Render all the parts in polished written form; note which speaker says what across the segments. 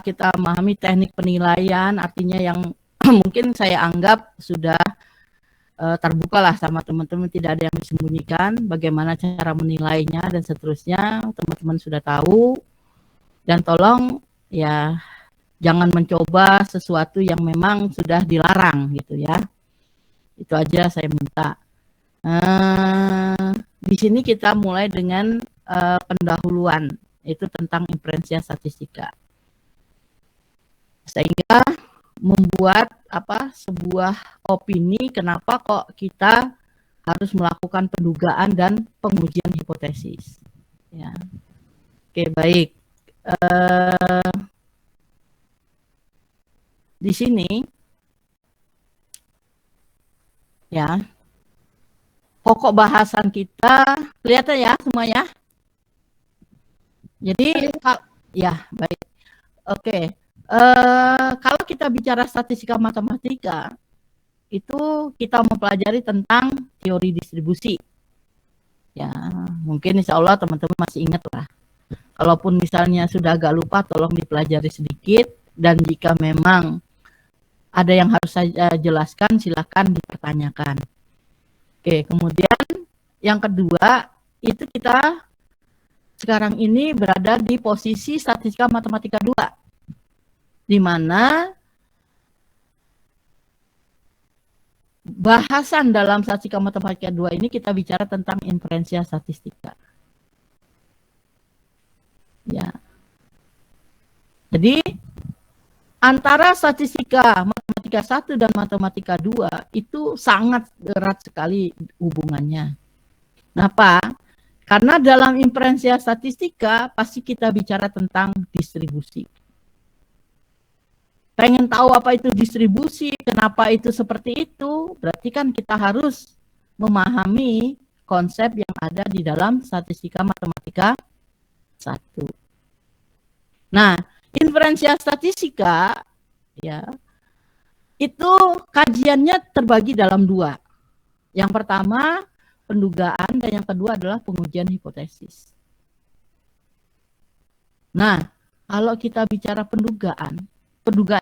Speaker 1: kita memahami teknik penilaian, artinya yang mungkin saya anggap sudah terbuka lah sama teman-teman, tidak ada yang disembunyikan, bagaimana cara menilainya dan seterusnya, teman-teman sudah tahu. Dan tolong ya jangan mencoba sesuatu yang memang sudah dilarang gitu ya. Itu aja saya minta. Di sini kita mulai dengan pendahuluan, itu tentang inferensia statistika. Sehingga membuat sebuah opini kenapa kok kita harus melakukan pendugaan dan pengujian hipotesis. Ya. Oke, baik. Di sini ya, pokok bahasan kita kelihatan ya semuanya. Jadi ya baik. Oke. Kalau kita bicara statistika matematika, itu kita mempelajari tentang teori distribusi. Ya, mungkin insya Allah teman-teman masih ingat lah. Kalaupun misalnya sudah agak lupa, tolong dipelajari sedikit. Dan jika memang ada yang harus saya jelaskan, silakan dipertanyakan. Oke, kemudian yang kedua, itu kita sekarang ini berada di posisi statistika matematika 2. Di mana bahasan dalam statistika matematika 2 ini kita bicara tentang inferensia statistika. Ya. Jadi antara statistika matematika 1 dan matematika 2 itu sangat erat sekali hubungannya. Kenapa? Karena dalam inferensia statistika pasti kita bicara tentang distribusi. Pengen tahu apa itu distribusi, kenapa itu seperti itu, berarti kan kita harus memahami konsep yang ada di dalam statistika matematika 1. Nah, inferensia statistika ya itu kajiannya terbagi dalam 2. Yang pertama pendugaan dan yang kedua adalah pengujian hipotesis. Nah, kalau kita bicara pendugaan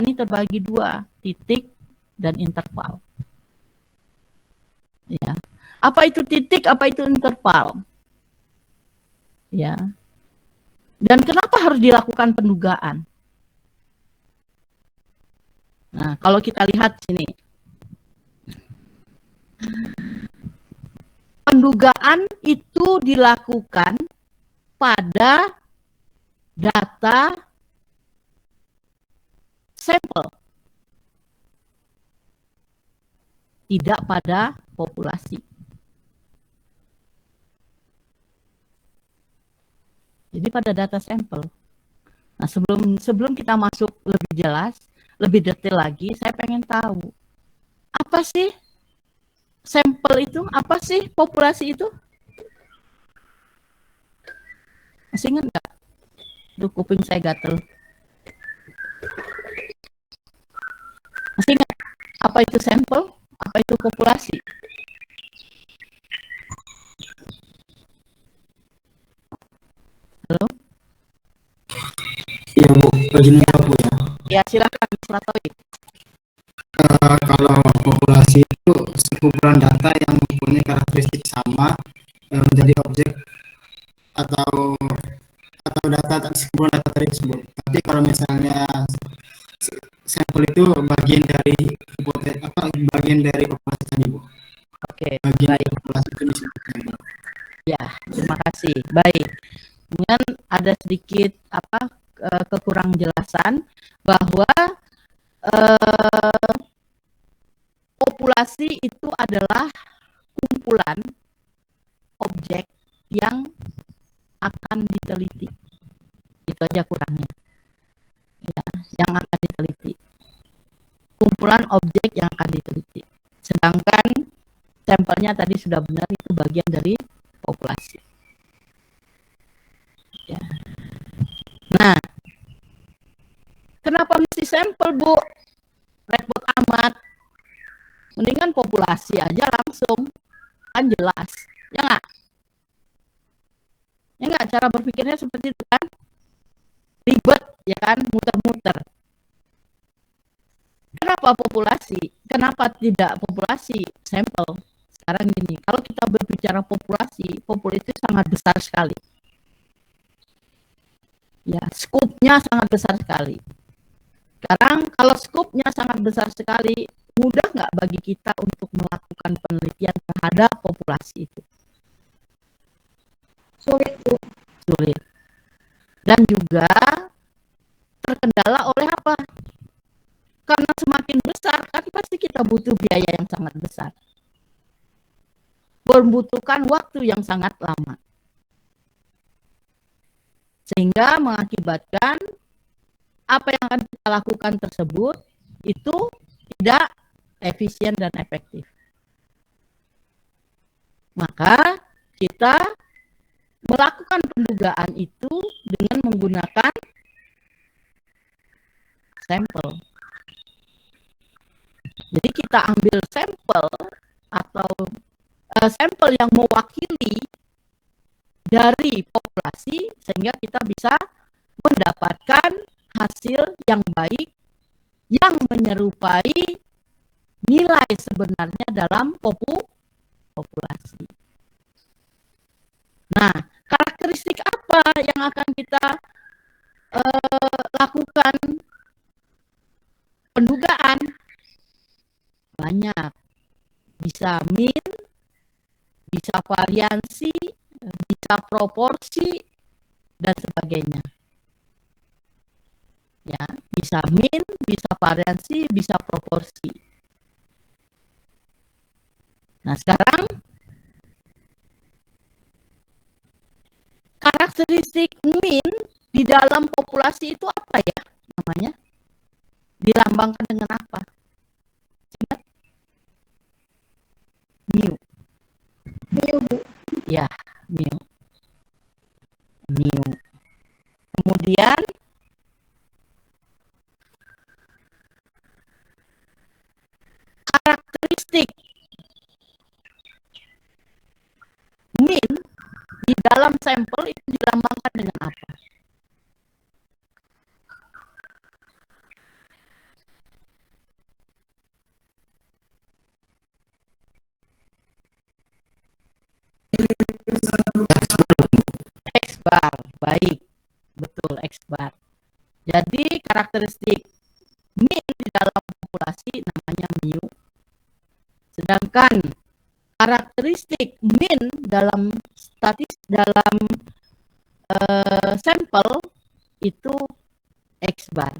Speaker 1: ini terbagi 2, titik dan interval. Ya. Apa itu titik, apa itu interval? Ya. Dan kenapa harus dilakukan pendugaan? Nah, kalau kita lihat sini. Pendugaan itu dilakukan pada data sampel, tidak pada populasi. Jadi pada data sampel. Nah, sebelum kita masuk lebih jelas, lebih detail lagi, saya pengen tahu apa sih sampel itu, apa sih populasi itu? Masih ingat nggak? Duh, kuping saya gatel. Masih ingat apa itu sampel? Apa itu populasi? Halo?
Speaker 2: Iya Bu, izin Bu ya.
Speaker 1: Ya silakan Mas Latowi.
Speaker 2: Kalau populasi itu sekumpulan data yang mempunyai karakteristik sama menjadi objek atau data sekumpulan data tersebut. Tapi kalau misalnya sampel itu bagian dari bagian dari populasi tadi Bu.
Speaker 1: Oke,
Speaker 2: bagian
Speaker 1: baik.
Speaker 2: dari populasi itu disebutkan Bu.
Speaker 1: Ya, terima kasih. Baik. Kemudian ada sedikit kekurang jelasan bahwa populasi itu adalah kumpulan objek yang akan diteliti. Itu aja kurangnya. Ya, yang akan diteliti. Kumpulan objek yang akan diteliti. Sedangkan sampelnya tadi sudah benar, itu bagian dari populasi. Ya. Nah, kenapa mesti sampel, Bu? Repot amat. Mendingan populasi aja langsung. Kan jelas. Ya nggak? Ya nggak? Cara berpikirnya seperti itu kan? ribet ya kan, muter-muter. Kenapa populasi? Kenapa tidak populasi sampel? Sekarang gini, kalau kita berbicara populasi, populasi itu sangat besar sekali. Ya, skupnya sangat besar sekali. Sekarang kalau skupnya sangat besar sekali, mudah nggak bagi kita untuk melakukan penelitian terhadap populasi itu?
Speaker 3: Sulit, Bu.
Speaker 1: Sulit. Dan juga terkendala oleh apa? Karena semakin besar, kan pasti kita butuh biaya yang sangat besar. Membutuhkan waktu yang sangat lama. Sehingga mengakibatkan apa yang akan kita lakukan tersebut itu tidak efisien dan efektif. Maka kita melakukan pendugaan itu dengan menggunakan sampel. Jadi kita ambil sampel atau sampel yang mewakili dari populasi sehingga kita bisa mendapatkan hasil yang baik yang menyerupai nilai sebenarnya dalam populasi. Nah, karakteristik apa yang akan kita lakukan pendugaan? Banyak. Bisa mean, bisa variansi, bisa proporsi, dan sebagainya. Ya, bisa mean, bisa variansi, bisa proporsi. Nah, sekarang karakteristik mean di dalam populasi itu apa ya namanya? Dilambangkan dengan apa? Ingat? Mu.
Speaker 3: Mu, Bu.
Speaker 1: Ya, mu. Mu. Kemudian karakteristik mean di dalam sampel itu dilambangkan dengan apa? X bar, baik, betul X bar. Jadi karakteristik mean di dalam populasi namanya mu. Sedangkan karakteristik mean dalam sampel itu X bar.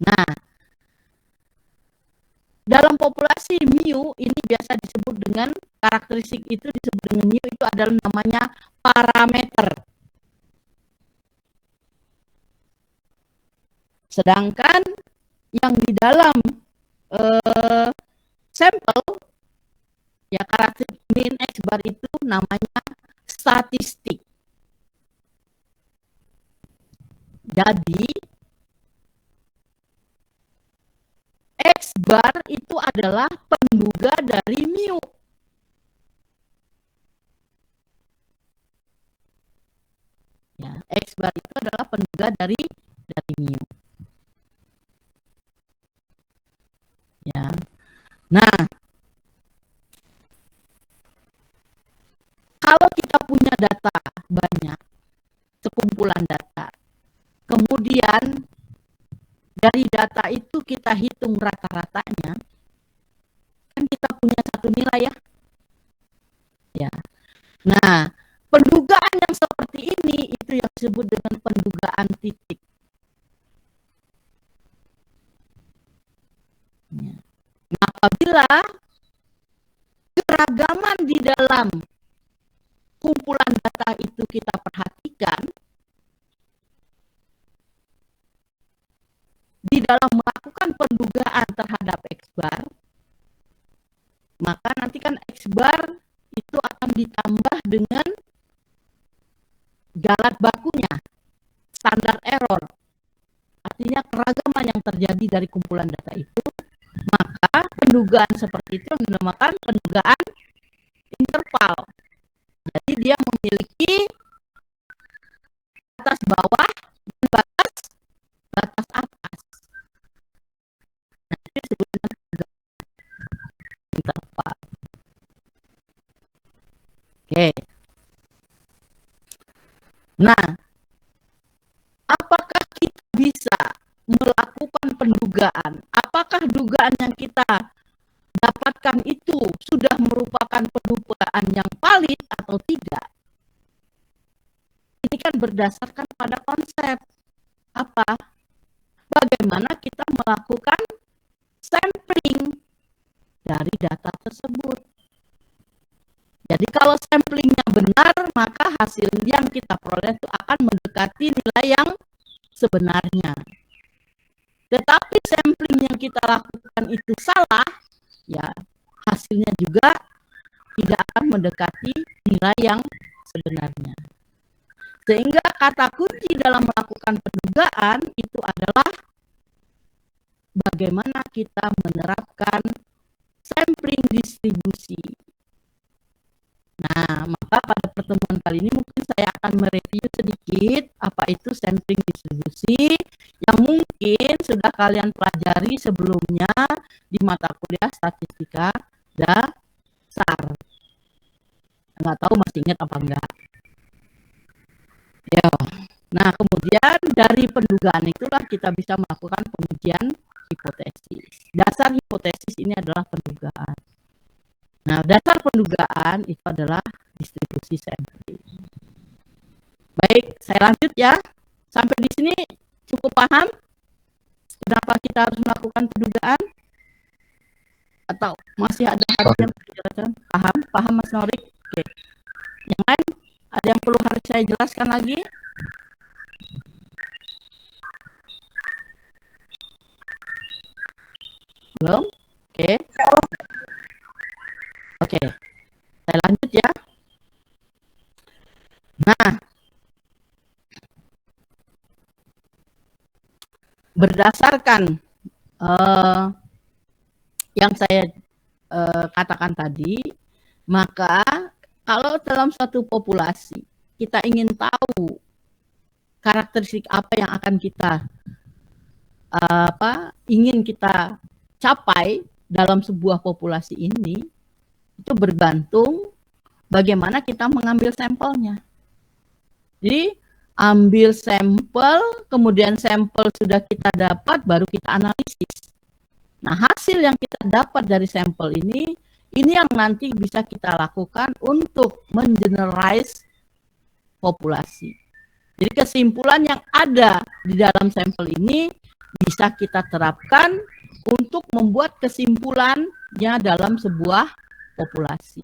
Speaker 1: Nah, dalam populasi mu ini biasa disebut dengan karakteristik itu disebut dengan mu itu adalah namanya parameter. Sedangkan yang di dalam sampel ya karakteristik mean X bar itu namanya statistik. Jadi X bar itu adalah penduga dari mu. Ya, X bar itu adalah penduga dari mu. Ya. Nah, kalau kita punya data banyak, sekumpulan data, kemudian dari data itu kita hitung rata-ratanya, kan kita punya satu nilai ya. Ya. Nah, pendugaan yang seperti ini itu yang disebut dengan pendugaan titik. Ya. Nah, apabila keragaman di dalam kumpulan data itu kita perhatikan, di dalam melakukan pendugaan terhadap X bar, maka nanti kan X bar itu akan ditambah dengan galat bakunya, standar error. Artinya keragaman yang terjadi dari kumpulan data itu, maka pendugaan seperti itu dinamakan pendugaan interval. Jadi dia memiliki atas bawah melakukan pendugaan. Apakah dugaan yang kita dapatkan itu sudah merupakan pendugaan yang valid atau tidak? Ini kan berdasarkan pada konsep apa? Bagaimana kita melakukan sampling dari data tersebut. Jadi kalau samplingnya benar, maka hasil yang kita peroleh itu akan mendekati nilai yang sebenarnya. Tetapi sampling yang kita lakukan itu salah, ya hasilnya juga tidak akan mendekati nilai yang sebenarnya. Sehingga kata kunci dalam melakukan pendugaan itu adalah bagaimana kita menerapkan sampling distribusi. Nah, maka pada pertemuan kali ini mungkin saya akan mereview sedikit apa itu sampling distribusi yang mungkin sudah kalian pelajari sebelumnya di mata kuliah statistika dasar. Nggak tahu masih ingat apa enggak. Ya. Nah, kemudian dari pendugaan itulah kita bisa melakukan pengujian hipotesis. Dasar hipotesis ini adalah pendugaan. Nah, dasar pendugaan itu adalah distribusi sampling. Baik, saya lanjut ya. Sampai di sini cukup paham kenapa kita harus melakukan pendugaan? Atau masih ada hal yang perlu dijelaskan? Paham? Paham Mas Norik? Oke. Yang lain ada yang perlu harus saya jelaskan lagi? Belum? Oke. Oke. Saya lanjut ya. Nah, berdasarkan yang saya katakan tadi, maka kalau dalam suatu populasi kita ingin tahu karakteristik apa yang akan kita ingin kita capai dalam sebuah populasi ini, itu bergantung bagaimana kita mengambil sampelnya. Jadi ambil sampel, kemudian sampel sudah kita dapat, baru kita analisis. Nah, hasil yang kita dapat dari sampel ini yang nanti bisa kita lakukan untuk mengeneralize populasi. Jadi kesimpulan yang ada di dalam sampel ini bisa kita terapkan untuk membuat kesimpulannya dalam sebuah populasi.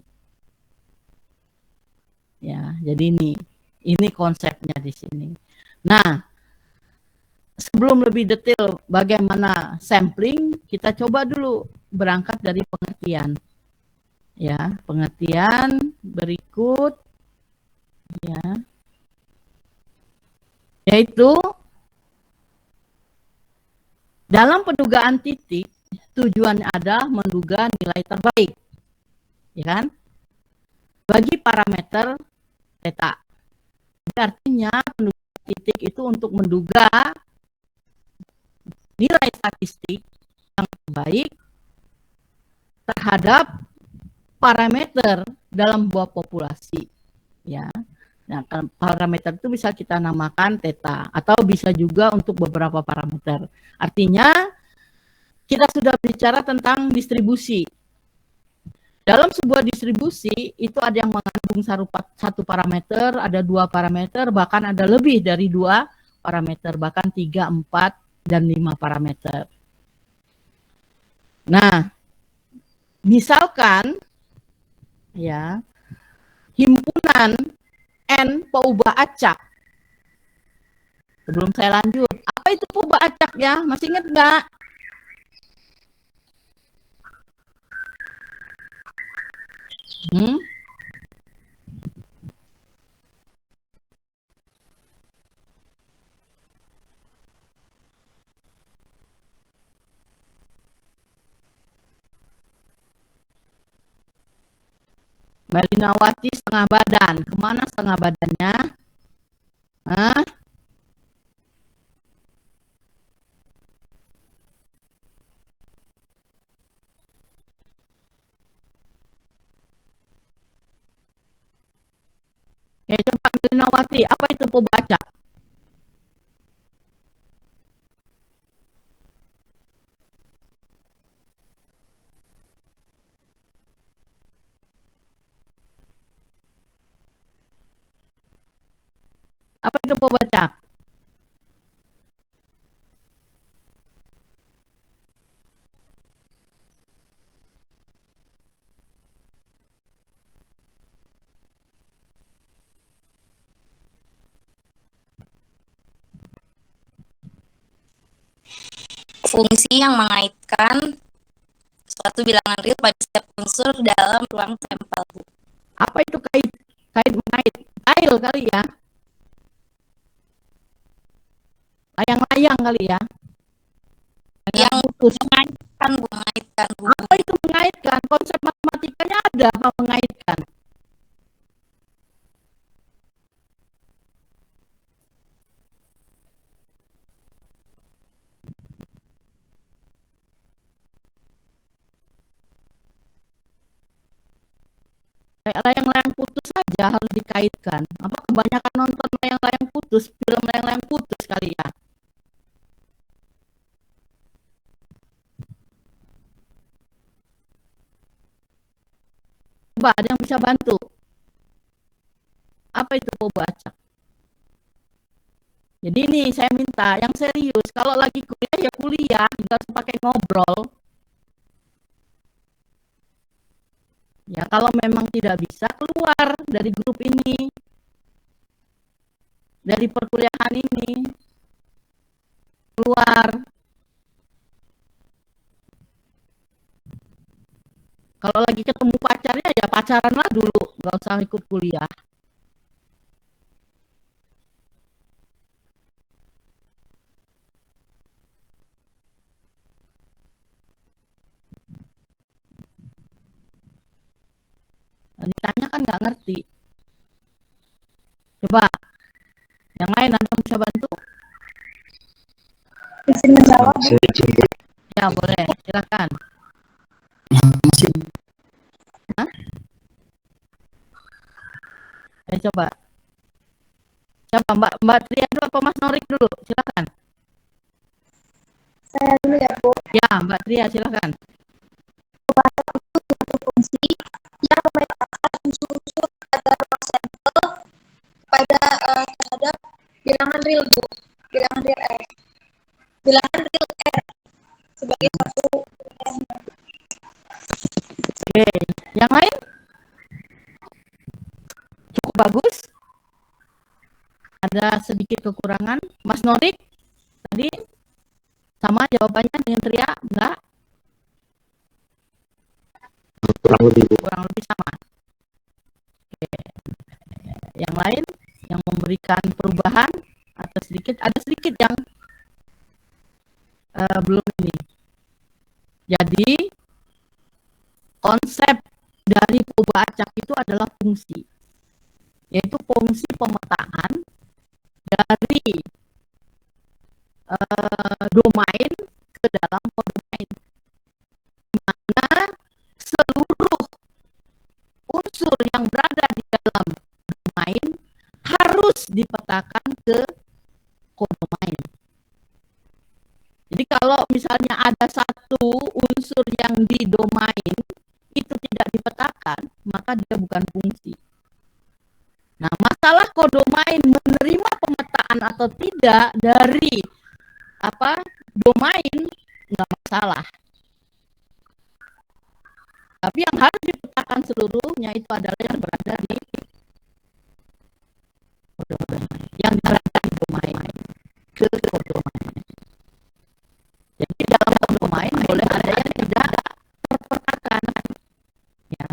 Speaker 1: Ya, jadi ini konsepnya di sini. Nah, sebelum lebih detail bagaimana sampling, kita coba dulu berangkat dari pengertian. Ya, pengertian berikut ya. Yaitu dalam pendugaan titik tujuannya adalah menduga nilai terbaik. Ya kan? Bagi parameter theta. Artinya pendugaan titik itu untuk menduga nilai statistik yang terbaik terhadap parameter dalam sebuah populasi. Ya. Nah, parameter itu bisa kita namakan theta atau bisa juga untuk beberapa parameter. Artinya kita sudah bicara tentang distribusi. Dalam sebuah distribusi itu ada yang mengandung satu parameter, ada 2 parameter, bahkan ada lebih dari 2 parameter, bahkan 3, 4, dan 5 parameter. Nah, misalkan ya himpunan N peubah acak. Sebelum saya lanjut, apa itu peubah acak ya? Masih ingat nggak? Melinawati setengah badan. Kemana setengah badannya? Hah? Ya, coba Melinawati, apa itu pebaca? itu pembaca?
Speaker 4: Fungsi yang mengaitkan suatu bilangan real pada setiap unsur dalam ruang sampel.
Speaker 1: Apa itu kait? Kait mengait. Kail kali ya. Layang-layang kali ya.
Speaker 4: Yang
Speaker 1: putus.
Speaker 4: mengaitkan, mengaitkan.
Speaker 1: Apa itu mengaitkan? Konsep matematikanya ada apa mengaitkan? Kayak layang-layang putus saja harus dikaitkan. Apa kebanyakan nonton layang-layang putus, film layang-layang putus kali ya? Coba ada yang bisa bantu? Apa itu pembaca? Jadi ini saya minta yang serius. Kalau lagi kuliah ya kuliah, nggak usah pakai ngobrol. Ya kalau memang tidak bisa keluar dari grup ini, dari perkuliahan ini, keluar. Kalau lagi ketemu pacarnya ya pacaranlah dulu, nggak usah ikut kuliah. Ditanya kan nggak ngerti. Coba yang lain ada yang bisa bantu?
Speaker 3: Izin menjawab.
Speaker 1: Ya boleh, silakan.
Speaker 2: Masih
Speaker 1: Hah? Coba. Siapa Mbak Tria dulu apa Mas Norik dulu? Silakan.
Speaker 3: Saya dulu ya, Bu.
Speaker 1: Ya, Mbak Tria silakan.
Speaker 3: Pembaca itu suatu fungsi yang memetakan unsur-unsur pada ruang sampel pada terhadap bilangan real, Bu. Bilangan real R. Bilangan real R sebagai satu.
Speaker 1: Oke, yang lain? Cukup bagus. Ada sedikit kekurangan. Mas Norik tadi sama jawabannya dengan Tria? Enggak? Kurang lebih sama. Oke. Yang lain yang memberikan perubahan atau sedikit, ada sedikit yang belum ini. Jadi konsep dari pembaca itu adalah fungsi, yaitu fungsi pemetaan dari domain ke dalam poddomain, mana seluruh unsur yang berada di dalam domain harus dipetakan ke kodomain. Jadi kalau misalnya ada satu unsur yang di domain itu tidak dipetakan, maka dia bukan fungsi. Nah, masalah kodomain menerima pemetaan atau tidak dari domain nggak masalah. Tapi yang harus dipetakan seluruhnya itu adalah yang berada di kodomain, yang berada di domain ke kodomain. Jadi dalam kodomain boleh ada yang tidak terpetakan. Ya.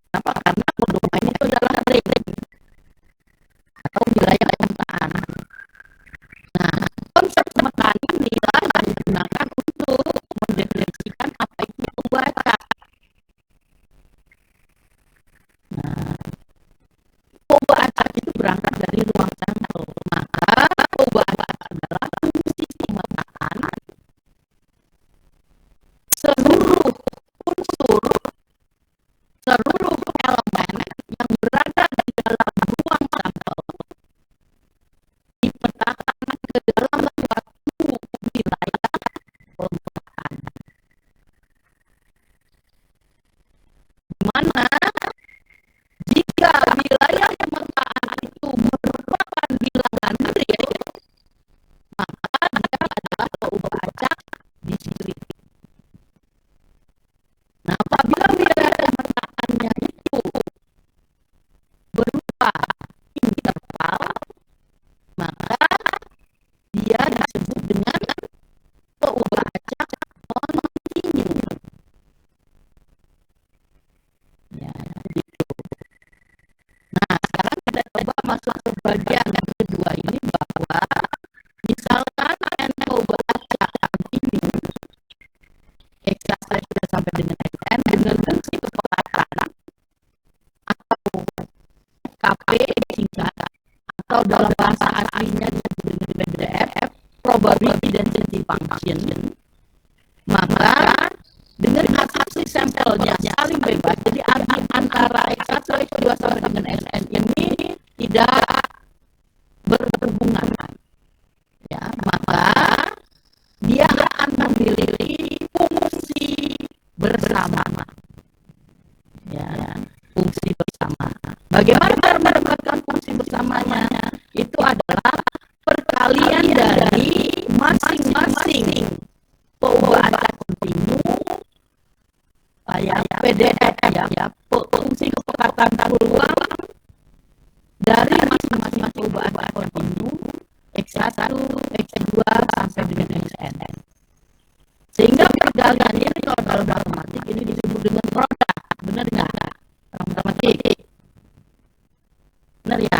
Speaker 1: Kenapa? Karena kodomain itu adalah ring atau wilayah pemetaan. Nah, konsep pemetaan ini yang digunakan untuk mendefinisikan apa itu pembaca. probability density function, maka dengan asumsi sampelnya saling bebas, jadi antara X1, X2 sampai dengan Xn ini tidak berhubungan, ya, maka dia akan memiliki fungsi bersama, ya, fungsi bersama. Bagaimana cara mendapatkan fungsi bersamanya? Itu adalah perkalian dari masing-masing perubahan kontinu, ya, PDF, ya, fungsi kepekatan peluang dari masing-masing perubahan kontinu X1, X2 sampai dengan Xn. Sehingga perkalian ini kalau dalam matematik ini disebut dengan produk. Benar nggak? Dalam matematik. Benar ya?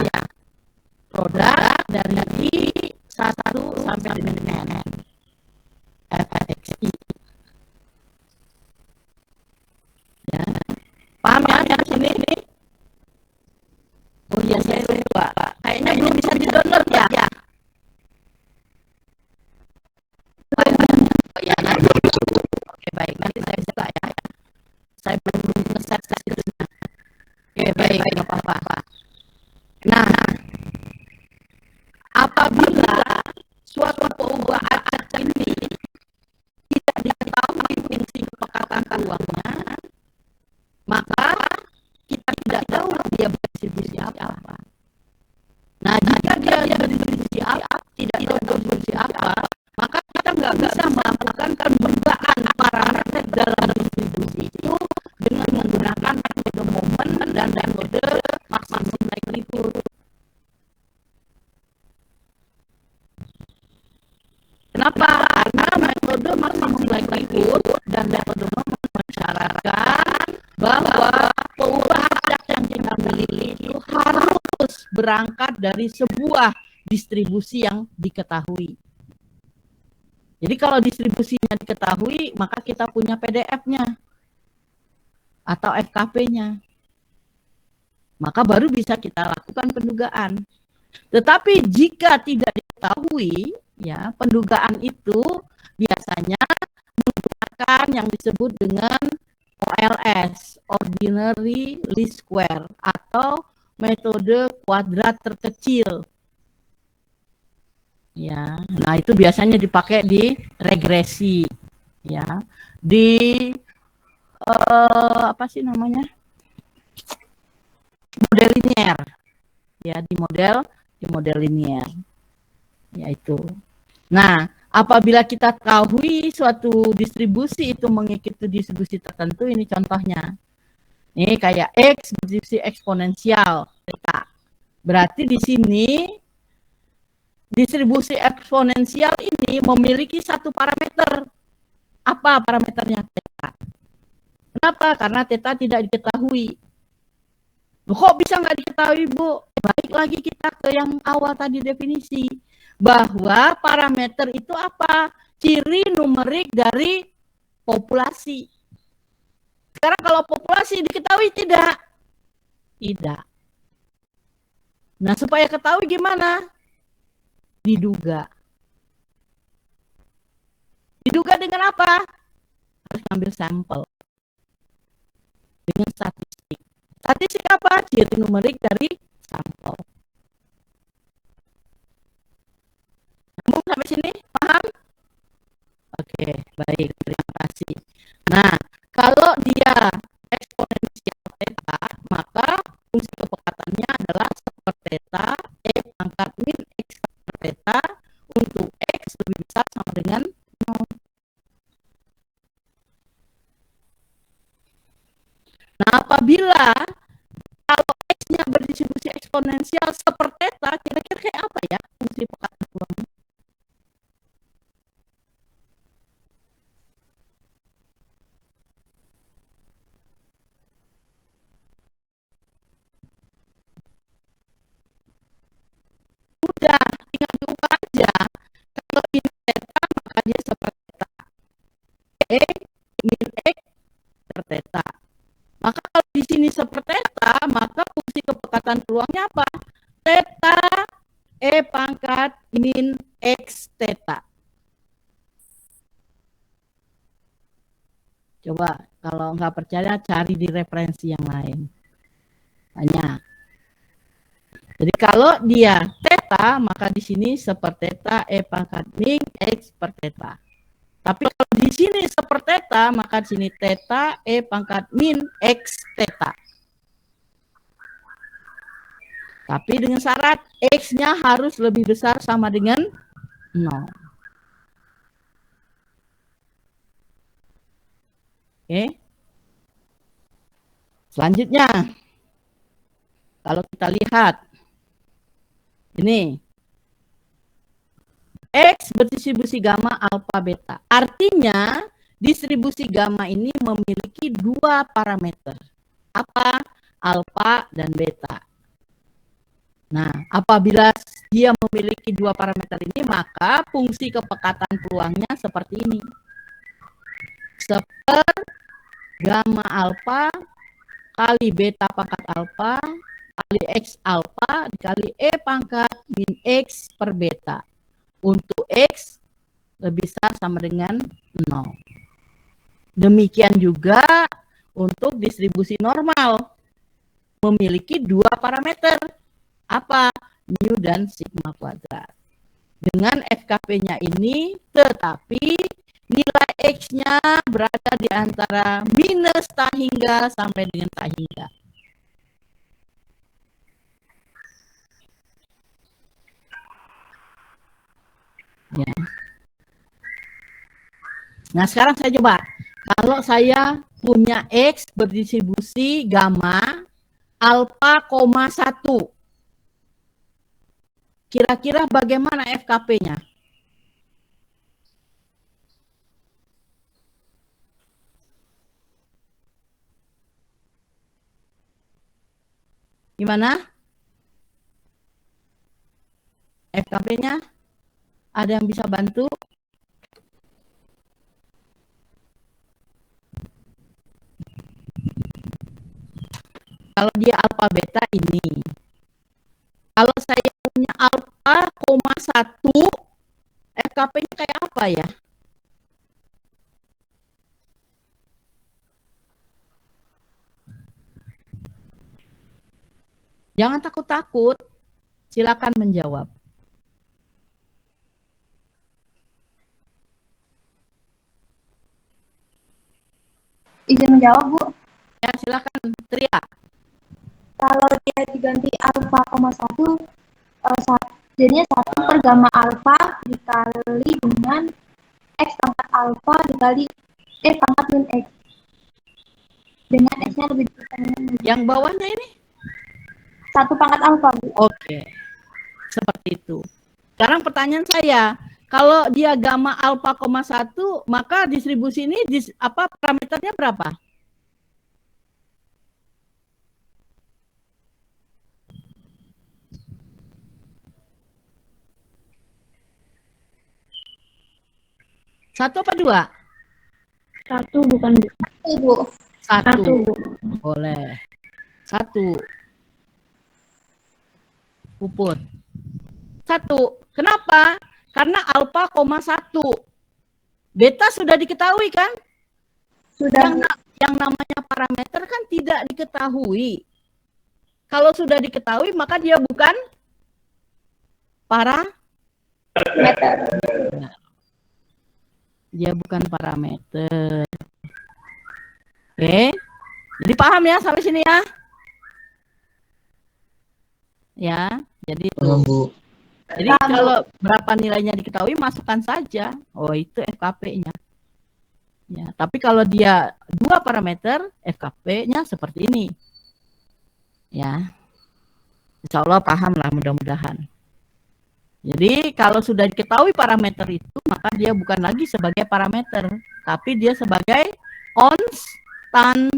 Speaker 1: Produk dari I1 sampai dengan N. Fxi. Ya. Paham ya yang sini? Oh iya, saya lupa. Kayaknya belum bisa di-download ya? Oh ya, nanti. Oke, baik. Nanti saya buka ya. Saya belum nge-set sesnya. Oke, baik. Nggak apa-apa. Nah, apabila suatu perubahan acak ini tidak diketahui fungsi kepekatan peluangnya, maka kita tidak tahu dia berdistribusi apa. Nah, jika dia berdistribusi apa, tidak tahu berdistribusi apa, maka kita nggak bisa melakukan pendugaan parameter dalam distribusi itu dengan menggunakan metode momen dan metode maksimum likelihood. Kenapa? Karena metode maksimum likelihood dan metode momen mensyaratkan bahwa perubahan acak yang kita miliki itu harus berangkat dari sebuah distribusi yang diketahui. Jadi kalau distribusinya diketahui, maka kita punya PDF-nya atau FKP-nya. Maka baru bisa kita lakukan pendugaan. Tetapi jika tidak diketahui, ya, pendugaan itu biasanya menggunakan yang disebut dengan OLS, ordinary least square, atau metode kuadrat terkecil. Ya, nah itu biasanya dipakai di regresi, ya, di apa sih namanya, model linier, ya, di model linier, yaitu. Nah, apabila kita ketahui suatu distribusi itu mengikuti distribusi tertentu, ini contohnya, ini kayak X distribusi eksponensial theta, berarti di sini distribusi eksponensial ini memiliki satu parameter. Apa parameternya? Theta. Kenapa? Karena theta tidak diketahui. Kok bisa nggak diketahui, Bu? Balik lagi kita ke yang awal tadi definisi. Bahwa parameter itu apa? Ciri numerik dari populasi. Sekarang kalau populasi diketahui tidak? Tidak. Nah, supaya ketahui gimana? Diduga. Diduga dengan apa? Harus ambil sampel. Dengan statistik. Statistik apa? Ciri numerik dari sampel. Nyambung sampai sini? Paham? Oke, baik. Terima kasih. Nah, kalau dia eksponensial theta, maka fungsi kepekatannya adalah seperti theta E pangkat min X per theta untuk X lebih besar sama dengan 0. Nah, apabila kalau X-nya berdistribusi eksponensial seperti theta, kira-kira kayak apa ya fungsi kepekatan peluangnya? Udah, tinggal diubah aja. Kalau ini theta, maka dia seperti theta. E min X per theta. Maka kalau di sini seperti theta, maka fungsi kepekatan peluangnya apa? Theta E pangkat min X theta. Coba kalau nggak percaya cari di referensi yang lain. Banyak. Jadi kalau dia theta, maka di sini sepertheta E pangkat min X per theta. Tapi kalau di sini sepertheta, maka di sini theta E pangkat min X theta. Tapi dengan syarat X-nya harus lebih besar sama dengan 0. Oke. Selanjutnya, kalau kita lihat, ini X berdistribusi gamma alfa beta. Artinya distribusi gamma ini memiliki dua parameter. Apa? Alfa dan beta. Nah, apabila dia memiliki dua parameter ini, maka fungsi kepekatan peluangnya seperti ini. Seper gamma alfa kali beta pangkat alfa kali X alfa dikali E pangkat min X per beta. Untuk X lebih besar sama dengan 0. Demikian juga untuk distribusi normal. Memiliki dua parameter. Apa? Mu dan sigma kuadrat. Dengan FKP-nya ini, tetapi nilai X-nya berada di antara minus tak hingga sampai dengan tak hingga. Ya. Nah, sekarang saya coba. Kalau saya punya X berdistribusi gamma alfa, 1. Kira-kira bagaimana FKP-nya? Gimana? FKP-nya? Ada yang bisa bantu? Kalau dia alfa beta ini. Kalau saya punya alfa, 1, FKP-nya kayak apa ya? Jangan takut-takut. Silakan menjawab.
Speaker 3: Izin menjawab, Bu.
Speaker 1: Ya, silakan teriak.
Speaker 3: Kalau dia diganti alfa, 1, jadinya 1 per gamma alfa dikali dengan X pangkat alfa dikali E pangkat min X. Dengan X-nya lebih besar.
Speaker 1: Yang bawahnya ini?
Speaker 3: 1 pangkat alfa, Bu.
Speaker 1: Oke. Seperti itu. Sekarang pertanyaan saya, kalau dia gamma alfa, 1, maka distribusi ini parameternya berapa? Satu apa 2?
Speaker 3: 1 bukan, Bu. 1, Bu.
Speaker 1: 1. Boleh. 1. Puput. 1. Kenapa? Karena alfa, 1. Beta sudah diketahui kan?
Speaker 3: Sudah.
Speaker 1: Yang namanya parameter kan tidak diketahui. Kalau sudah diketahui, maka dia bukan parameter. Dia bukan parameter. Oke. Jadi paham ya sampai sini ya? Ya, jadi itu.
Speaker 2: Bu.
Speaker 1: Jadi kalau berapa nilainya diketahui, masukkan saja. Oh, itu FKP-nya. Ya, tapi kalau dia dua parameter, FKP-nya seperti ini. Ya. Insya Allah paham lah mudah-mudahan. Jadi kalau sudah diketahui parameter itu, maka dia bukan lagi sebagai parameter, tapi dia sebagai konstanta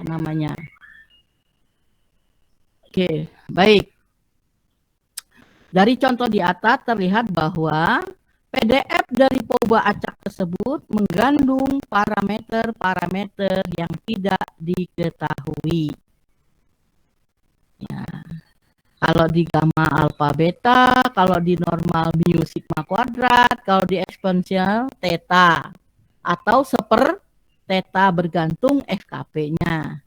Speaker 1: namanya. Oke, baik. Dari contoh di atas terlihat bahwa PDF dari POBA acak tersebut mengandung parameter-parameter yang tidak diketahui. Ya. Kalau di gamma alfa beta, kalau di normal mu sigma kuadrat, kalau di eksponensial theta, atau theta bergantung FKP-nya.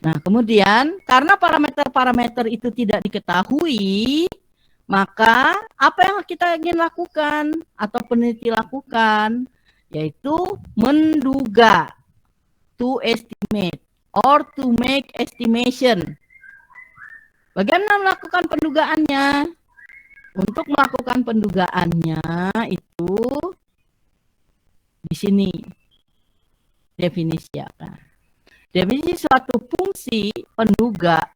Speaker 1: Nah, kemudian karena parameter-parameter itu tidak diketahui, maka apa yang kita ingin lakukan atau peneliti lakukan yaitu menduga, to estimate or to make estimation. Bagaimana melakukan pendugaannya? Untuk melakukan pendugaannya itu di sini definisi apa? Definisi suatu fungsi pembuga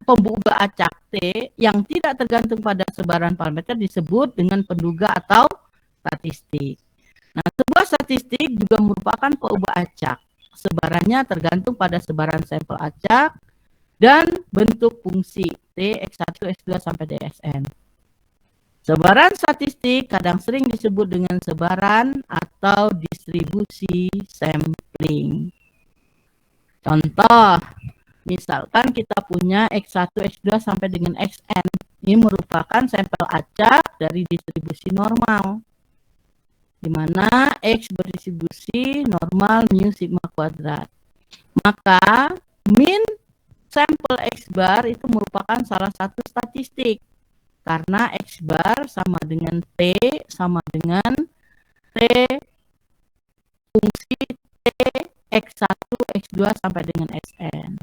Speaker 1: acak T yang tidak tergantung pada sebaran parameter disebut dengan penduga atau statistik. Nah, sebuah statistik juga merupakan pengubah acak. Sebarannya tergantung pada sebaran sampel acak dan bentuk fungsi T, X1, X2 sampai DSN. Sebaran statistik kadang sering disebut dengan sebaran atau distribusi sampling. Contoh, misalkan kita punya X1, X2 sampai dengan Xn. Ini merupakan sampel acak dari distribusi normal, di mana X berdistribusi normal mu sigma kuadrat. Maka min sampel X bar itu merupakan salah satu statistik, karena X bar sama dengan T sama dengan T fungsi T X1, X2 sampai dengan Xn.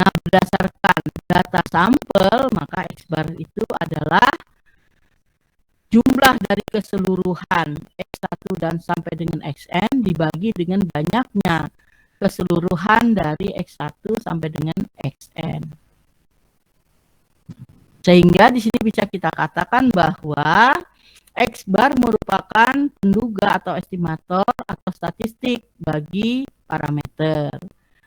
Speaker 1: Nah, berdasarkan data sampel, maka X bar itu adalah jumlah dari keseluruhan X1 dan sampai dengan Xn dibagi dengan banyaknya keseluruhan dari X1 sampai dengan Xn. Sehingga di sini bisa kita katakan bahwa X bar merupakan penduga atau estimator atau statistik bagi parameter.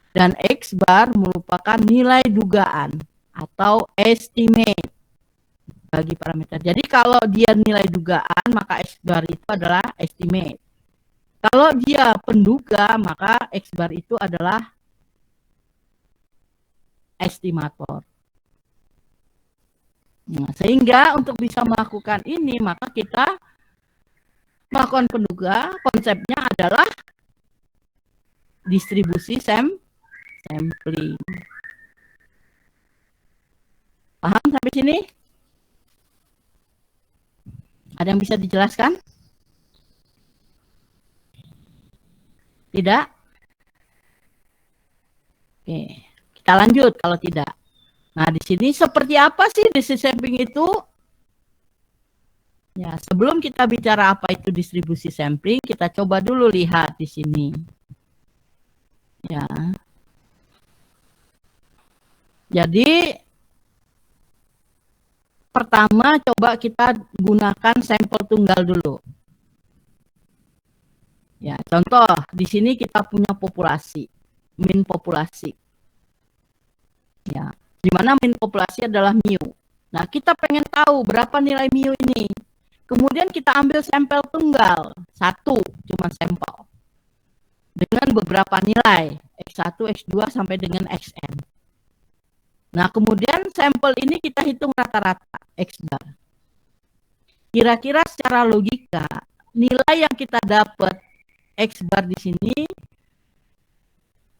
Speaker 1: Dan X bar merupakan nilai dugaan atau estimate bagi parameter. Jadi kalau dia nilai dugaan, maka X bar itu adalah estimate. Kalau dia penduga, maka X bar itu adalah estimator. Nah, sehingga untuk bisa melakukan ini, maka kita melakukan penduga, konsepnya adalah distribusi sampling. Paham sampai sini? Ada yang bisa dijelaskan? Tidak? Oke, kita lanjut kalau tidak. Nah, di sini seperti apa sih distribusi sampling itu? Ya, sebelum kita bicara apa itu distribusi sampling, kita coba dulu lihat di sini. Ya. Jadi pertama coba kita gunakan sampel tunggal dulu. Ya, contoh di sini kita punya populasi, min populasi. Ya, di mana min populasi adalah mu. Nah, kita pengen tahu berapa nilai mu ini. Kemudian kita ambil sampel tunggal, satu cuma sampel. Dengan beberapa nilai, X1, X2 sampai dengan Xn. Nah, kemudian sampel ini kita hitung rata-rata, X bar. Kira-kira secara logika, nilai yang kita dapat X bar di sini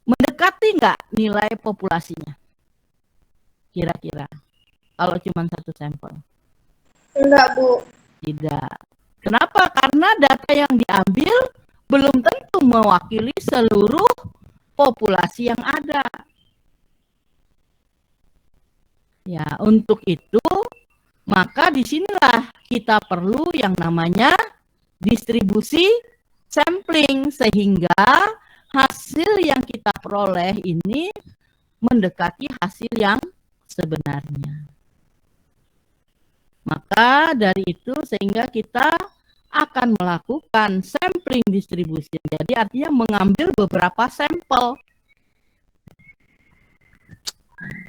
Speaker 1: mendekati nggak nilai populasinya? Kira-kira, kalau cuma satu sampel.
Speaker 3: Enggak, Bu.
Speaker 1: Tidak. Kenapa? Karena data yang diambil belum tentu mewakili seluruh populasi yang ada. Ya, untuk itu, maka disinilah kita perlu yang namanya distribusi sampling, sehingga hasil yang kita peroleh ini mendekati hasil yang sebenarnya. Maka dari itu sehingga kita akan melakukan sampling distribusi. Jadi artinya mengambil beberapa sampel.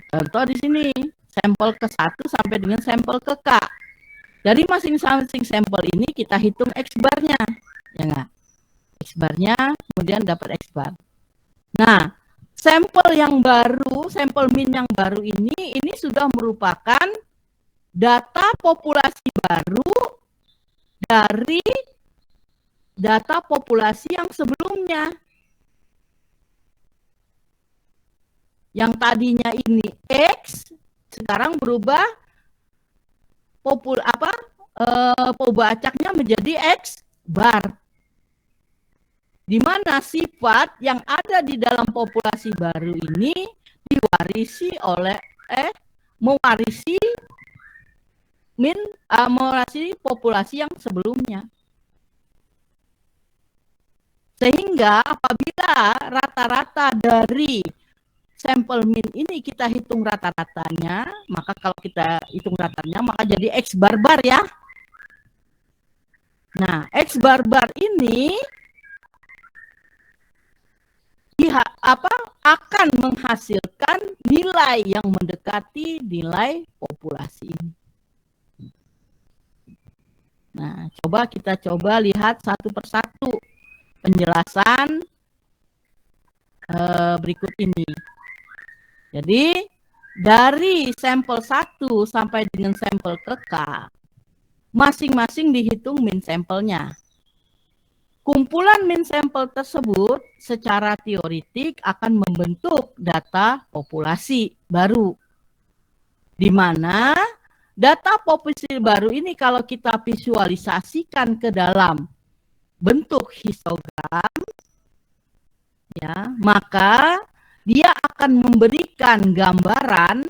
Speaker 1: Contoh di sini, sampel ke 1 sampai dengan sampel ke K. Dari masing-masing sampel ini kita hitung X barnya. Ya enggak? X barnya, kemudian dapat X bar. Nah, sampel yang baru, sampel min yang baru ini sudah merupakan data populasi baru dari data populasi yang sebelumnya. Yang tadinya ini X sekarang berubah acaknya menjadi X bar. Di mana sifat yang ada di dalam populasi baru ini diwarisi oleh mewarisi populasi yang sebelumnya. Sehingga apabila rata-rata dari sampel min ini kita hitung rata-ratanya, maka kalau kita hitung ratanya maka jadi X barbar ya. Nah, X barbar ini akan menghasilkan nilai yang mendekati nilai populasi ini. Nah, kita coba lihat satu persatu penjelasan berikut ini. Jadi, dari sampel 1 sampai dengan sampel ke K, masing-masing dihitung min sampelnya. Kumpulan min sampel tersebut secara teoretik akan membentuk data populasi baru. Di mana data populasi baru ini kalau kita visualisasikan ke dalam bentuk histogram, ya, maka dia akan memberikan gambaran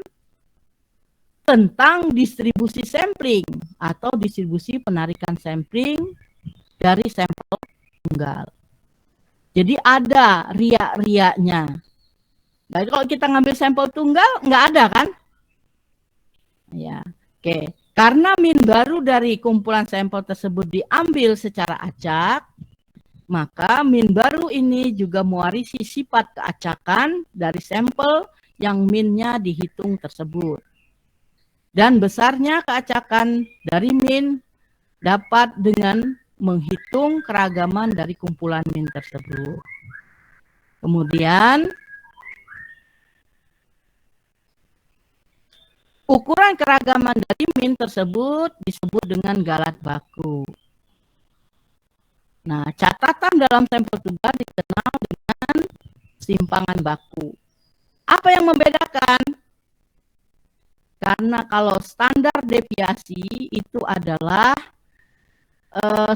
Speaker 1: tentang distribusi sampling atau distribusi penarikan sampling dari sampel tunggal. Jadi ada riak-riaknya. Nah, kalau kita ngambil sampel tunggal nggak ada kan? Ya, oke. Karena min baru dari kumpulan sampel tersebut diambil secara acak, maka min baru ini juga mewarisi sifat keacakan dari sampel yang minnya dihitung tersebut. Dan besarnya keacakan dari min dapat dengan menghitung keragaman dari kumpulan min tersebut. Kemudian, ukuran keragaman dari min tersebut disebut dengan galat baku. Nah, catatan dalam sampel tunggal dikenal dengan simpangan baku. Apa yang membedakan? Karena kalau standar deviasi itu adalah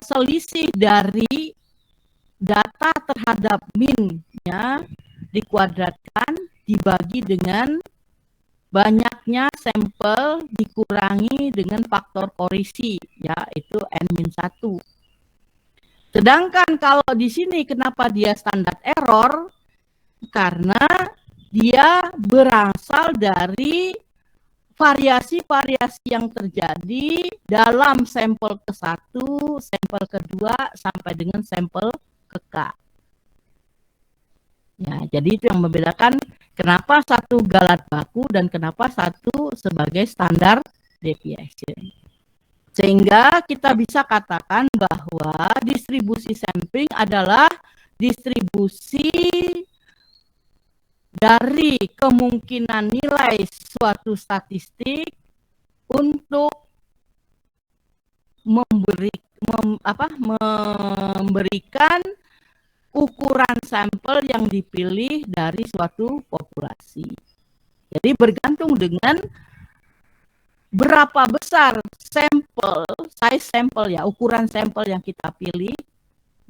Speaker 1: selisih dari data terhadap min-nya dikuadratkan dibagi dengan banyaknya sampel dikurangi dengan faktor korisi, yaitu N-1. Sedangkan kalau di sini kenapa dia standar error? Karena dia berasal dari variasi-variasi yang terjadi dalam sampel ke-1, sampel ke-2, sampai dengan sampel ke-K. Ya, jadi itu yang membedakan kenapa satu galat baku dan kenapa satu sebagai standar deviation. Sehingga kita bisa katakan bahwa distribusi sampling adalah distribusi dari kemungkinan nilai suatu statistik untuk memberikan ukuran sampel yang dipilih dari suatu populasi. Jadi bergantung dengan berapa besar size sampel ya, ukuran sampel yang kita pilih.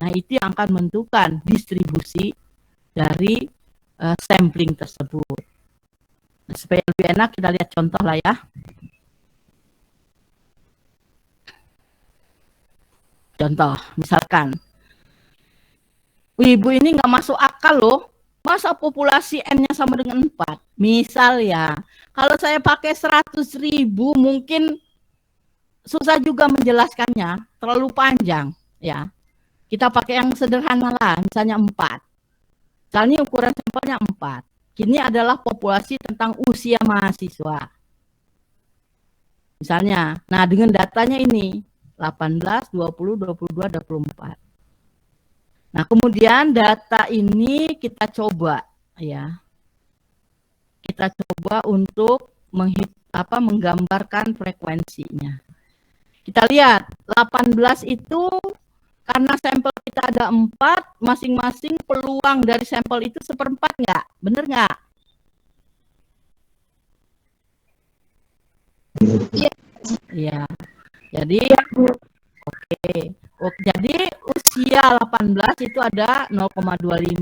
Speaker 1: Nah, itu yang akan menentukan distribusi dari sampling tersebut. Nah, supaya lebih enak kita lihat contoh lah ya. Contoh, misalkan ibu ini nggak masuk akal loh. Masa populasi N-nya sama dengan 4? Misal ya, kalau saya pakai 100.000 mungkin susah juga menjelaskannya, terlalu panjang ya. Kita pakai yang sederhana lah, misalnya 4. Misalnya ukuran sampelnya 4. Ini adalah populasi tentang usia mahasiswa. Misalnya, nah dengan datanya ini 18, 20, 22, 24. Nah, kemudian data ini kita coba ya. Kita coba untuk menggambarkan frekuensinya. Kita lihat 18 itu karena sampel kita ada 4, masing-masing peluang dari sampel itu 1/4 nggak? Bener nggak? Iya. Jadi oke. Jadi usia 18 itu ada 0,25,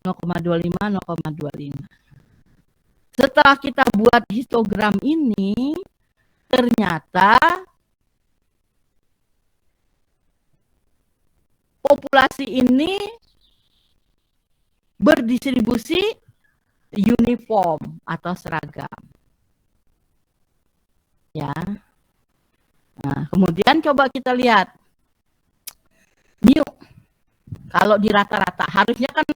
Speaker 1: 0,25, 0,25. Setelah kita buat histogram ini, ternyata populasi ini berdistribusi uniform atau seragam. Ya. Nah, kemudian coba kita lihat. Yuk, kalau di rata-rata, harusnya kan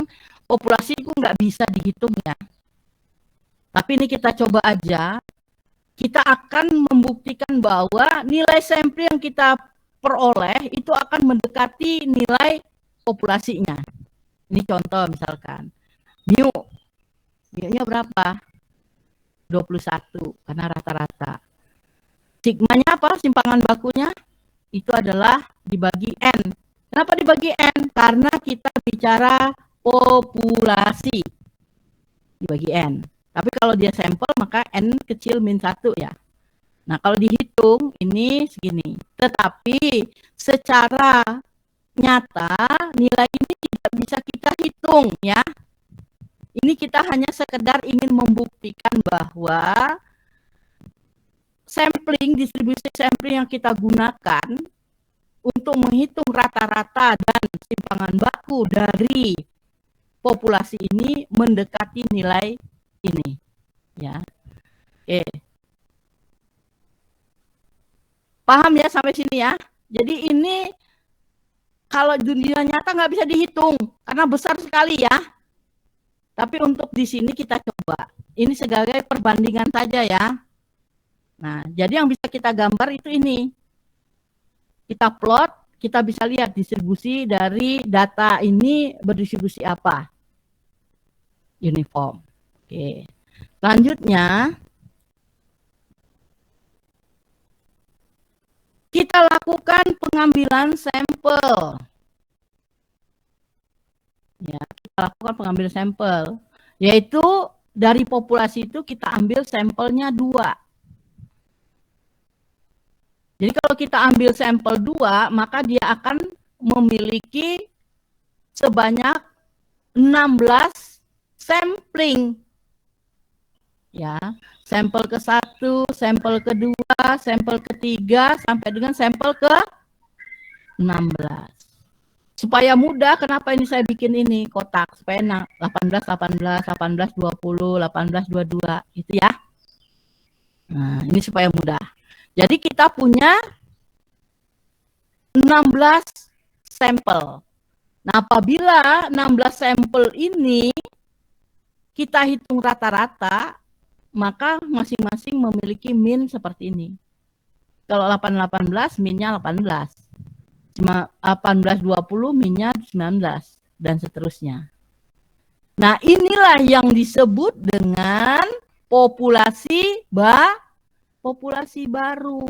Speaker 1: populasi itu nggak bisa dihitung ya. Tapi ini kita coba aja, kita akan membuktikan bahwa nilai sampel yang kita peroleh itu akan mendekati nilai populasinya. Ini contoh misalkan, mu-nya berapa? 21, karena rata-rata. Sigmanya apa? Simpangan bakunya? Itu adalah dibagi N. Kenapa dibagi N? Karena kita bicara populasi. Dibagi N. Tapi kalau dia sampel maka N kecil min 1 ya. Nah kalau dihitung ini segini. Tetapi secara nyata nilai ini tidak bisa kita hitung ya. Ini kita hanya sekedar ingin membuktikan bahwa sampling, distribusi sampling yang kita gunakan untuk menghitung rata-rata dan simpangan baku dari populasi ini mendekati nilai ini ya. Oke, paham ya sampai sini ya. Jadi ini kalau dunia nyata nggak bisa dihitung karena besar sekali ya. Tapi untuk di sini kita coba ini sebagai perbandingan saja ya. Nah jadi yang bisa kita gambar itu ini, kita plot, kita bisa lihat distribusi dari data ini berdistribusi apa, uniform. Oke, selanjutnya kita lakukan pengambilan sampel. Ya, kita lakukan pengambilan sampel, yaitu dari populasi itu kita ambil sampelnya 2. Jadi kalau kita ambil sampel 2, maka dia akan memiliki sebanyak 16 sampling. Ya, sampel ke-1, sampel ke-2, sampel ke-3 sampai dengan sampel ke-16. Supaya mudah, kenapa ini saya bikin ini kotak supaya 18 18 18 20 18 22 gitu ya. Nah, ini supaya mudah. Jadi kita punya 16 sampel. Nah, apabila 16 sampel ini kita hitung rata-rata, maka masing-masing memiliki min seperti ini. Kalau 18 minnya 18. 18 20 minnya 19 dan seterusnya. Nah, inilah yang disebut dengan populasi baru.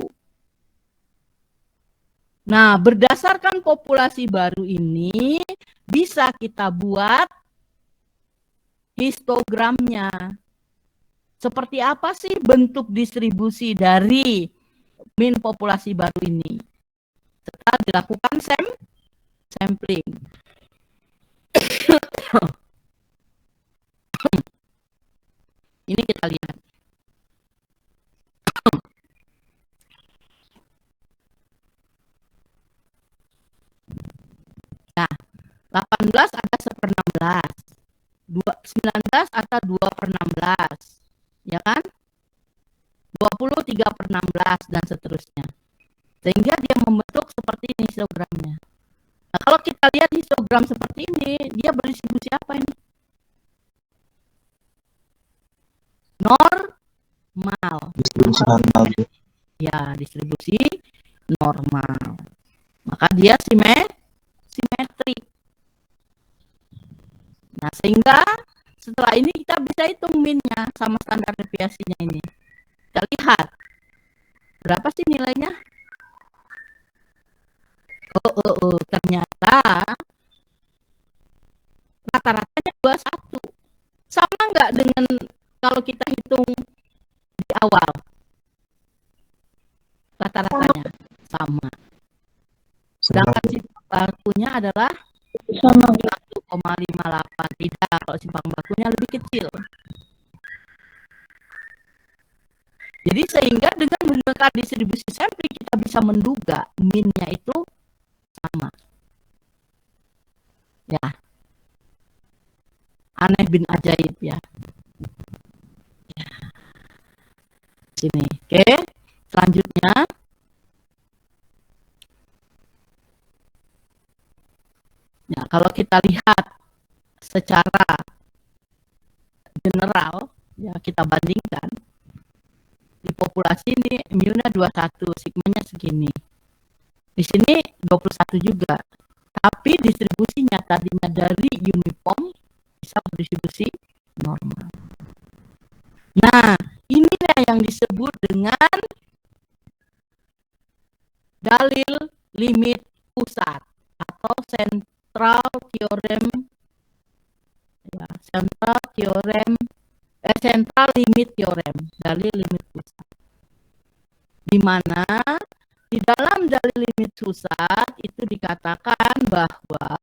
Speaker 1: Nah, berdasarkan populasi baru ini bisa kita buat histogramnya. Seperti apa sih bentuk distribusi dari min populasi baru ini? Setelah dilakukan sampling. Ini kita lihat. Nah, 18 ada 1/16. 19 ada 2/16. Ya kan? 20 3/16 dan seterusnya. Sehingga dia membentuk seperti ini histogramnya. Nah, kalau kita lihat histogram seperti ini, dia berdistribusi apa ini? Normal.
Speaker 2: Distribusi normal.
Speaker 1: Ya, distribusi normal. Maka dia simetrik. Nah, sehingga setelah ini kita bisa hitung minnya sama standar deviasinya ini. Kita lihat berapa sih nilainya? Ternyata rata-ratanya 21. Sama nggak dengan kalau kita hitung di awal? sedangkan simpang bakunya adalah
Speaker 3: Sama.
Speaker 1: 1,58. Tidak, kalau simpang bakunya lebih kecil. Jadi sehingga dengan menggunakan distribusi sampling kita bisa menduga min-nya itu sama. Ya. Aneh bin ajaib ya. Sini. Oke. Selanjutnya ya, kalau kita lihat secara general ya, kita bandingkan di populasi ini mu-nya 21, sigmanya segini. Di sini 21 juga. Tapi distribusinya tadinya dari uniform bisa berdistribusi normal. Nah, inilah yang disebut dengan dalil limit pusat atau central theorem ya, central limit theorem, dalil limit pusat. Di mana di dalam dalil limit pusat itu dikatakan bahwa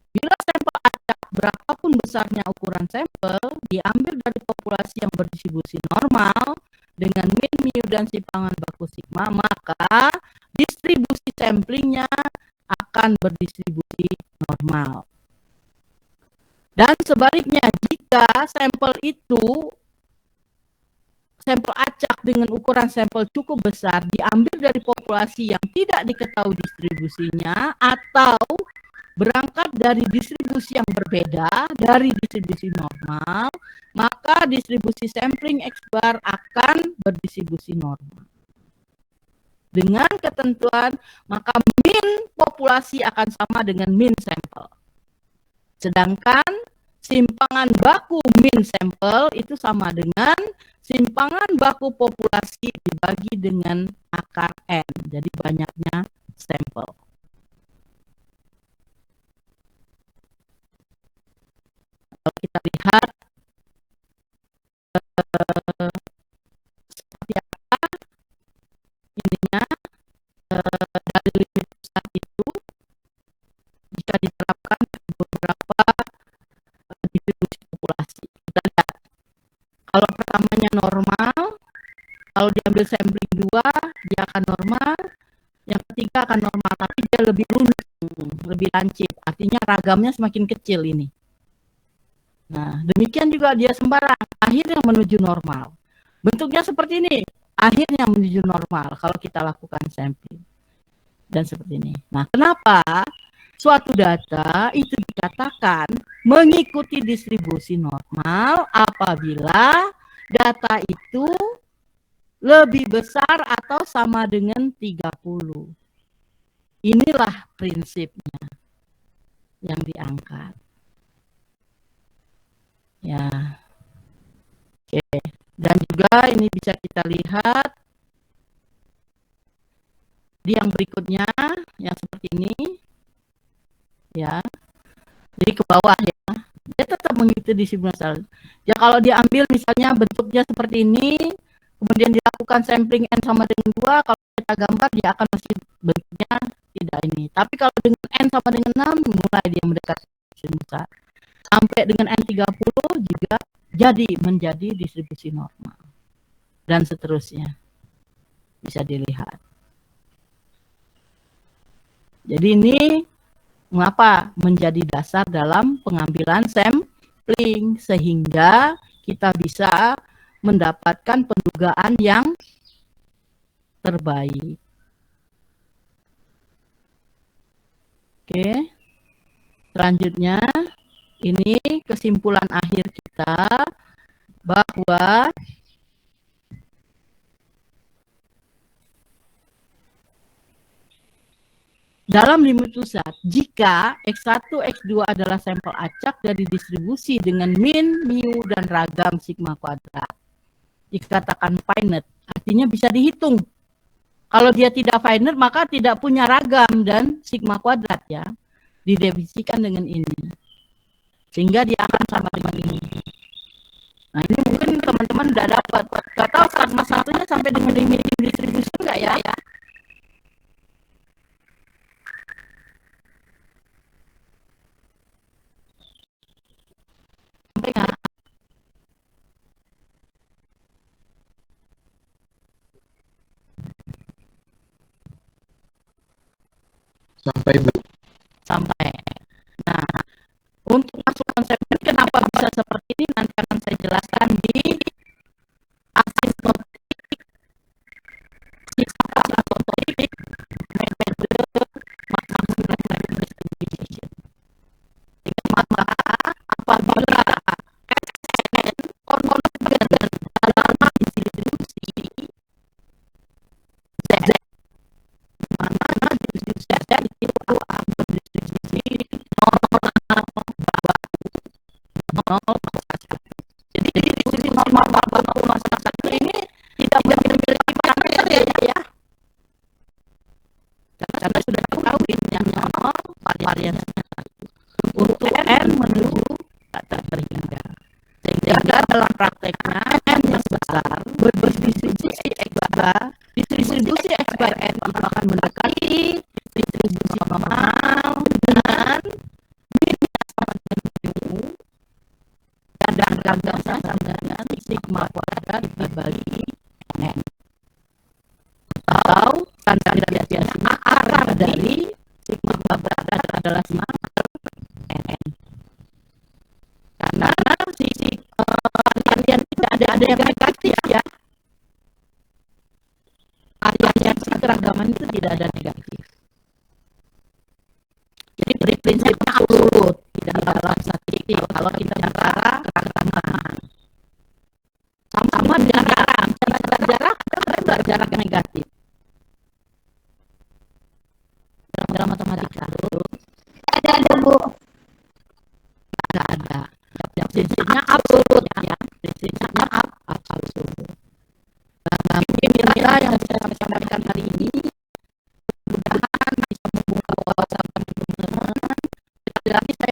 Speaker 1: bila sampel acak berapapun besarnya ukuran sampel diambil dari populasi yang berdistribusi normal dengan min, mu, dan simpangan baku sigma, maka distribusi samplingnya akan berdistribusi normal. Dan sebaliknya, jika sampel acak dengan ukuran sampel cukup besar diambil dari populasi yang tidak diketahui distribusinya atau berangkat dari distribusi yang berbeda dari distribusi normal, maka distribusi sampling X bar akan berdistribusi normal. Dengan ketentuan, maka min populasi akan sama dengan min sampel. Sedangkan simpangan baku min sampel itu sama dengan simpangan baku populasi dibagi dengan akar N. Jadi banyaknya sampel. Kalau kita lihat seperti apa ininya dari limit pusat itu jika diterapkan beberapa distribusi populasi. Kita lihat, kalau pertamanya normal, kalau diambil sampling 2 dia akan normal, yang ketiga akan normal, tapi dia lebih luncung, lebih lancip, artinya ragamnya semakin kecil ini. Nah, demikian juga dia sembarang, akhirnya menuju normal. Bentuknya seperti ini, akhirnya menuju normal kalau kita lakukan sampling. Dan seperti ini. Nah, kenapa suatu data itu dikatakan mengikuti distribusi normal apabila data itu lebih besar atau sama dengan 30. Inilah prinsipnya yang diangkat. Ya. Oke. Dan juga ini bisa kita lihat di yang berikutnya yang seperti ini. Ya. Jadi ke bawah ya. Dia tetap mengikuti distribusi. Ya kalau diambil misalnya bentuknya seperti ini, kemudian dilakukan sampling N sama dengan 2, kalau kita gambar dia akan masih bentuknya tidak ini. Tapi kalau dengan N sama dengan 6, mulai dia mendekati distribusi. Sampai dengan N30 juga jadi menjadi distribusi normal. Dan seterusnya. Bisa dilihat. Jadi ini mengapa menjadi dasar dalam pengambilan sampling sehingga kita bisa mendapatkan pendugaan yang terbaik. Oke. Selanjutnya ini kesimpulan akhir kita bahwa dalam limit pusat, jika X1, X2 adalah sampel acak dari distribusi dengan min, mu, dan ragam sigma kuadrat, dikatakan finite, artinya bisa dihitung. Kalau dia tidak finite, maka tidak punya ragam dan sigma kuadrat ya, didefinisikan dengan ini. Sehingga dia akan sama dengan ini. Nah ini mungkin teman-teman udah dapat. Gak tahu karena satunya sampai dengan limit distribusi enggak ya? Untuk masuk konsepnya kenapa bisa seperti ini nanti akan saya jelaskan di asintotik distribution. Maka apabila SN konvergen dalam distribusi Z, mana distribusi Z itu berdistribusi 0,1. Jadi distribusi 0,1 ini tidak memiliki parameter ya. Karena sudah tahu yang 0 variansinya 1. Untuk N menuju tak terhingga. Sehingga dalam prakteknya N yang besar berdistribusi X bar, distribusi X bar N itu akan mendekati distribusi normal dengan minus sama dengan dan gagasan sama dengan sigma kuadrat dibagi N. Atau standar deviasinya akar dari sigma kuadrat adalah sigma N. Karena varian tidak ada yang negatif ya. Variasi keragaman itu tidak ada negatif. Jadi prinsipnya absolut tidak dalam statistik kalau kita bicara keragaman. Sama jarak, jarak ada nggak jarak negatif dalam matematika?
Speaker 3: Ada Bu.
Speaker 1: Nggak ada. Prinsipnya absolut ya. Prinsipnya absolut. Nah, mungkin kira-kira yang bisa saya sampaikan hari ini mudah-mudahan bisa membuka wawasan teman-teman. Sekali lagi saya